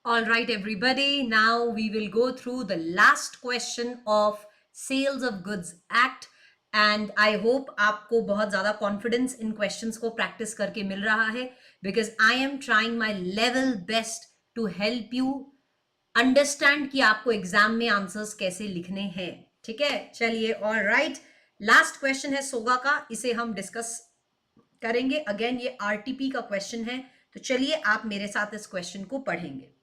All right, everybody. Now we will go through the last question of Sales of Goods Act. And I hope आपको बहुत ज़्यादा confidence in questions को practice करके मिल रहा है because I am trying my level best to help you understand कि आपको exam में आंसर्स कैसे लिखने हैं. ठीक है, चलिए. ऑल राइट, लास्ट क्वेश्चन है सोगा का, इसे हम डिस्कस करेंगे. अगेन ये आरटीपी का क्वेश्चन है, तो चलिए आप मेरे साथ इस क्वेश्चन को पढ़ेंगे.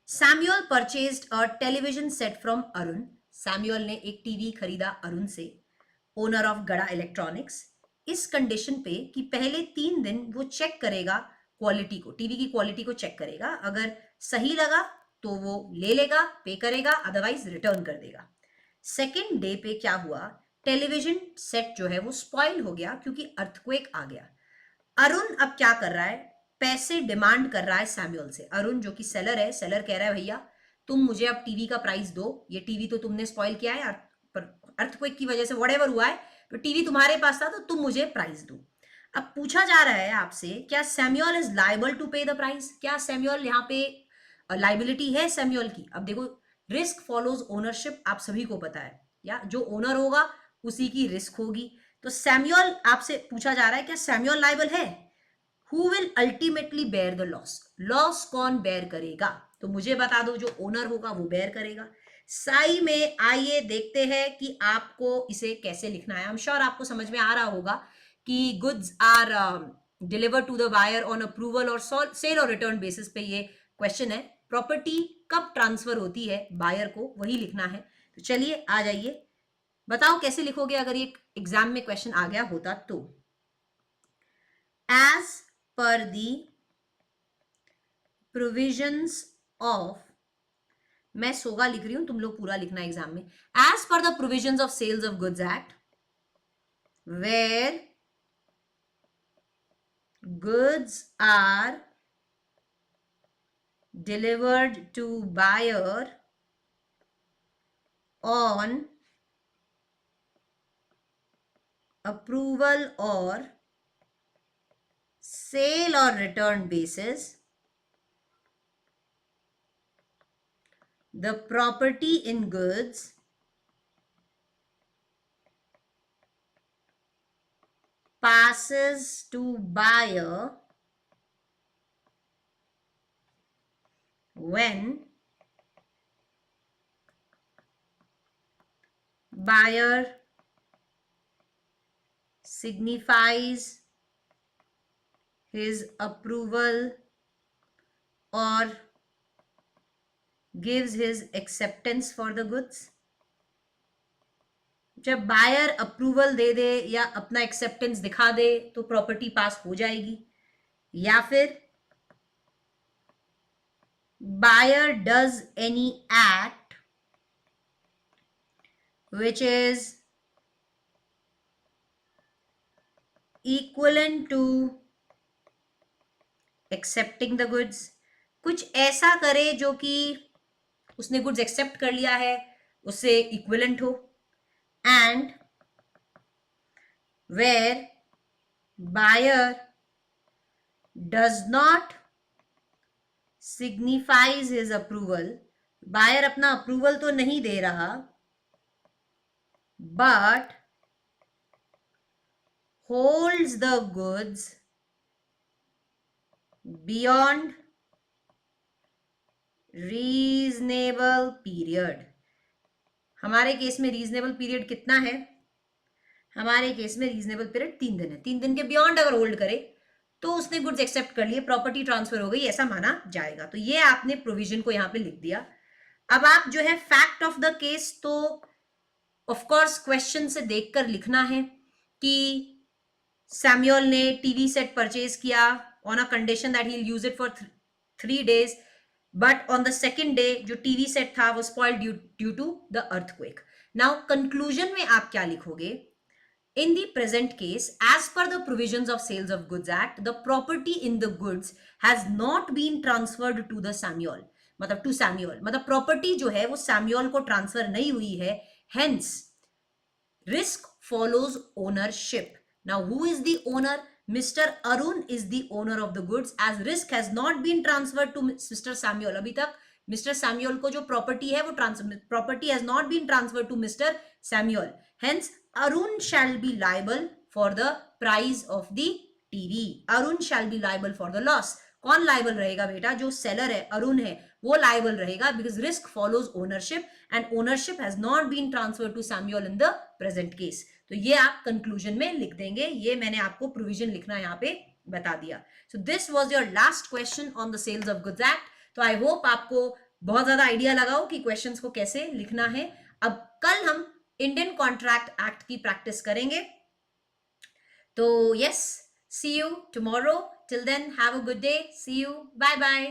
Samuel purchased a television set from Arun. Samuel ने एक टीवी खरीदा अरुण से, ओनर ऑफ गड़ा इलेक्ट्रॉनिक्स, इस कंडीशन पे कि पहले 3 दिन वो चेक करेगा क्वालिटी को, टीवी की क्वालिटी को चेक करेगा. अगर सही लगा तो वो ले लेगा, पे करेगा, अदरवाइज रिटर्न कर देगा. सेकेंड डे पे क्या हुआ, टेलीविजन सेट जो है वो स्पॉइल हो गया क्योंकि अर्थक्वेक आ गया. अरुण अब क्या कर रहा है, पैसे डिमांड कर रहा है सैमुअल से. अरुण जो कि सेलर है, सेलर कह रहा है भैया तुम मुझे अब टीवी का प्राइस दो, ये टीवी तो तुमने स्पॉइल किया है अर्थक्वेक की वजह से, व्हाटएवर हुआ है, तो टीवी तुम्हारे पास था तो तुम मुझे प्राइस दो. अब पूछा जा रहा है आपसे, क्या सैमुअल इज लायबल टू पे द प्राइस. क्या सैमुअल यहाँ पे लाइबिलिटी है सैमुअल की. अब देखो, रिस्क फॉलोज ओनरशिप, आप सभी को पता है, या जो ओनर होगा उसी की रिस्क होगी. तो सैमुअल आपसे पूछा जा रहा है क्या सैमुअल लायबल है. Who will ultimately bear the loss. Loss कौन बेयर करेगा, तो मुझे बता दो, जो ओनर होगा वो बेयर करेगा. साई में आइए देखते हैं कि आपको इसे कैसे लिखना है. आई एम श्योर आपको समझ में आ रहा होगा कि goods are deliver to the buyer on approval or sale or return basis पे ये क्वेश्चन है. प्रॉपर्टी कब ट्रांसफर होती है बायर को, वही लिखना है. तो चलिए आ जाइए, बताओ कैसे लिखोगे अगर ये एग्जाम में क्वेश्चन आ गया होता तो. As per the provisions of, मैं सोगा लिख रही हूं, तुम लोग पूरा लिखना एग्जाम में. As per the provisions of sales of goods act, where goods are delivered to buyer on approval or sale or return basis, the property in goods passes to buyer when buyer signifies his approval or gives his acceptance for the goods. जब buyer approval दे दे या अपना acceptance दिखा दे तो property पास हो जाएगी. या फिर buyer does any act which is equivalent to accepting the goods. कुछ ऐसा करे जो कि उसने गुड्स एक्सेप्ट कर लिया है उससे इक्विवेलेंट हो. And where buyer does not signifies his approval, buyer अपना अप्रूवल तो नहीं दे रहा, but holds the goods beyond reasonable period. हमारे केस में रीजनेबल पीरियड कितना है, हमारे केस में रीजनेबल पीरियड 3 दिन है. 3 दिन के बियॉन्ड अगर होल्ड करे तो उसने गुड्स एक्सेप्ट कर लिए, प्रॉपर्टी ट्रांसफर हो गई, ऐसा माना जाएगा. तो ये आपने प्रोविजन को यहां पे लिख दिया. अब आप जो है फैक्ट ऑफ द केस, तो ऑफ कोर्स क्वेश्चन से देखकर लिखना है कि सैमुअल ने टीवी सेट परचेज किया on a condition that he will use it for 3 days, but on the second day जो टीवी सेट था वो spoiled due to the earthquake. Now conclusion में आप क्या लिखोगे, in the present case, as per the provisions of Sales of Goods Act, the property in the goods has not been transferred to the Samuel. मतलब to Samuel, मतलब property जो है वो Samuel को ट्रांसफर नहीं हुई है. Hence, risk follows ownership. Now, who is the owner? Mister Arun is the owner of the goods as risk has not been transferred to mister Samuel. अभी तक मिस्टर सैम्यूअल को जो प्रॉपर्टी है वो property has not been transferred to mister Samuel, hence Arun shall be liable for the price of the TV. Arun shall be liable for the loss. कौन liable रहेगा बेटा? जो सेलर है, अरुण है, वो लायबल रहेगा, because risk follows ownership and ownership has not been transferred to Samuel in the present case. तो ये आप कंक्लूजन में लिख देंगे, ये मैंने आपको प्रोविजन लिखना यहाँ पे बता दिया। So this was your last question on the sales of goods act. तो आई होप आपको बहुत ज्यादा आइडिया लगाओ कि क्वेश्चंस को कैसे लिखना है। अब कल हम इंडियन कॉन्ट्रैक्ट एक्ट की प्रैक्टिस करेंगे। तो yes, see you tomorrow. Till then have a good day, see you, bye bye.